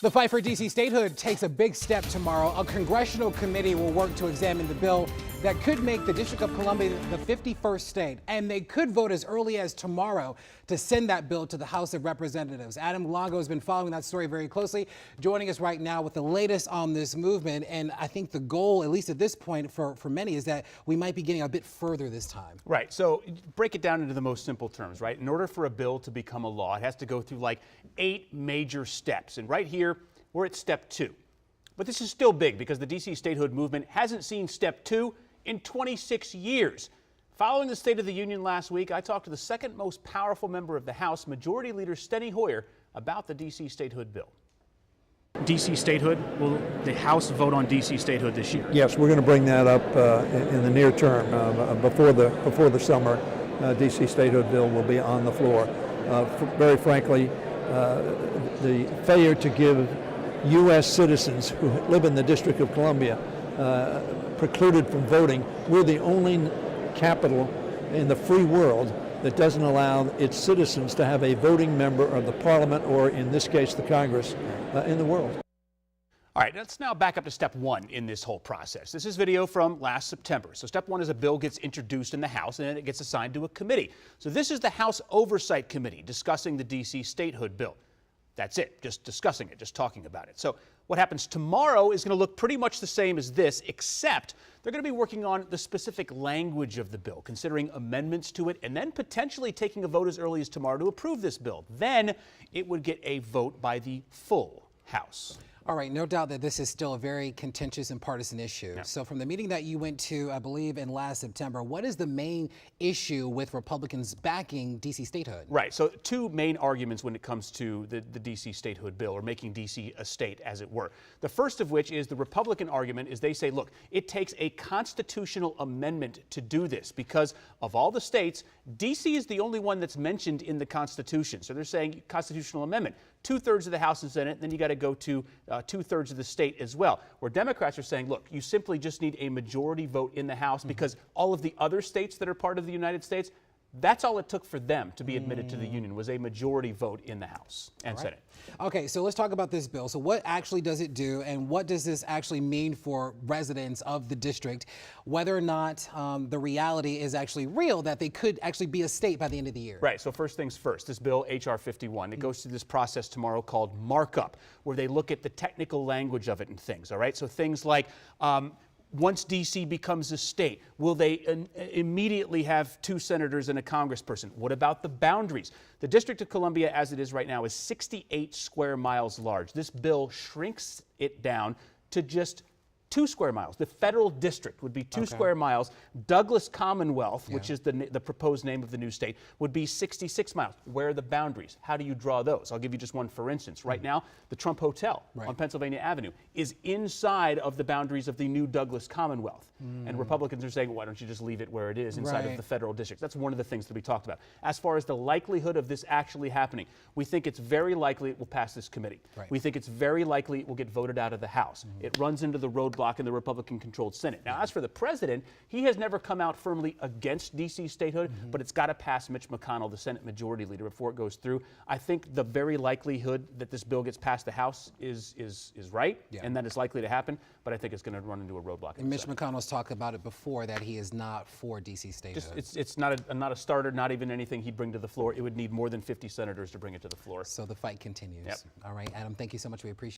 The fight for D.C. statehood takes a big step tomorrow. A congressional committee will work to examine the bill that could make the District of Columbia the 51st state. And they could vote as early as tomorrow to send that bill to the House of Representatives. Adam Longo has been following that story very closely, joining us right now with the latest on this movement. And I think the goal, at least at this point for many, is that we might be getting a bit further this time. Right. So break it down into the most simple terms, right? In order for a bill to become a law, it has to go through like 8 major steps. And right here, we're at step 2. But this is still big because the D.C. statehood movement hasn't seen step 2 in 26 years. Following the State of the Union last week, I talked to the second most powerful member of the House, Majority Leader Steny Hoyer, about the D.C. statehood bill. D.C. statehood, will the House vote on D.C. statehood this year? Yes, we're going to bring that up in the near term. Before the summer, D.C. statehood bill will be on the floor. Very frankly, the failure to give U.S. citizens who live in the District of Columbia precluded from voting. We're the only capital in the free world that doesn't allow its citizens to have a voting member of the Parliament, or in this case the Congress, in the world. All right, let's now back up to step 1 in this whole process. This is video from last September. So step 1 is a bill gets introduced in the House and then it gets assigned to a committee. So this is the House Oversight Committee discussing the D.C. statehood bill. That's it, just discussing it, just talking about it. So what happens tomorrow is going to look pretty much the same as this, except they're going to be working on the specific language of the bill, considering amendments to it, and then potentially taking a vote as early as tomorrow to approve this bill. Then it would get a vote by the full House. All right, no doubt that this is still a very contentious and partisan issue. Yeah. So from the meeting that you went to, I believe, in last September, what is the main issue with Republicans backing D.C. statehood? Right, so 2 main arguments when it comes to the D.C. statehood bill, or making D.C. a state, as it were. The first of which is the Republican argument is they say, look, it takes a constitutional amendment to do this because of all the states, D.C. is the only one that's mentioned in the Constitution. So they're saying constitutional amendment. 2/3 of the House and Senate, then you got to go to 2/3 of the state as well. Where Democrats are saying, look, you simply just need a majority vote in the House because all of the other states that are part of the United States, that's all it took for them to be admitted to the Union, was a majority vote in the House and Senate. Okay, so let's talk about this bill. So what actually does it do, and what does this actually mean for residents of the district, whether or not the reality is actually real, that they could actually be a state by the end of the year? Right, so first things first, this bill, H.R. 51, it goes through this process tomorrow called markup, where they look at the technical language of it and things, all right? So things like, once D.C. becomes a state, will they immediately have 2 senators and a congressperson? What about the boundaries? The District of Columbia, as it is right now, is 68 square miles large. This bill shrinks it down to just 2 square miles. The federal district would be 2 square miles. Douglas Commonwealth, which is the proposed name of the new state, would be 66 miles. Where are the boundaries? How do you draw those? I'll give you just one for instance. Right now, the Trump Hotel on Pennsylvania Avenue is inside of the boundaries of the new Douglas Commonwealth. And Republicans are saying, why don't you just leave it where it is inside of the federal district? That's one of the things to be talked about. As far as the likelihood of this actually happening, we think it's very likely it will pass this committee. We think it's very likely it will get voted out of the House. It runs into the roadblock in the Republican-controlled Senate. Now, as for the president, he has never come out firmly against D.C. statehood, but it's got to pass Mitch McConnell, the Senate Majority Leader, before it goes through. I think the very likelihood that this bill gets past the House is right, and that it's likely to happen, but I think it's going to run into a roadblock. And Mitch McConnell's talked about it before, that he is not for D.C. statehood. It's not a starter, not even anything he'd bring to the floor. It would need more than 50 senators to bring it to the floor. So the fight continues. Yep. All right, Adam, thank you so much. We appreciate it.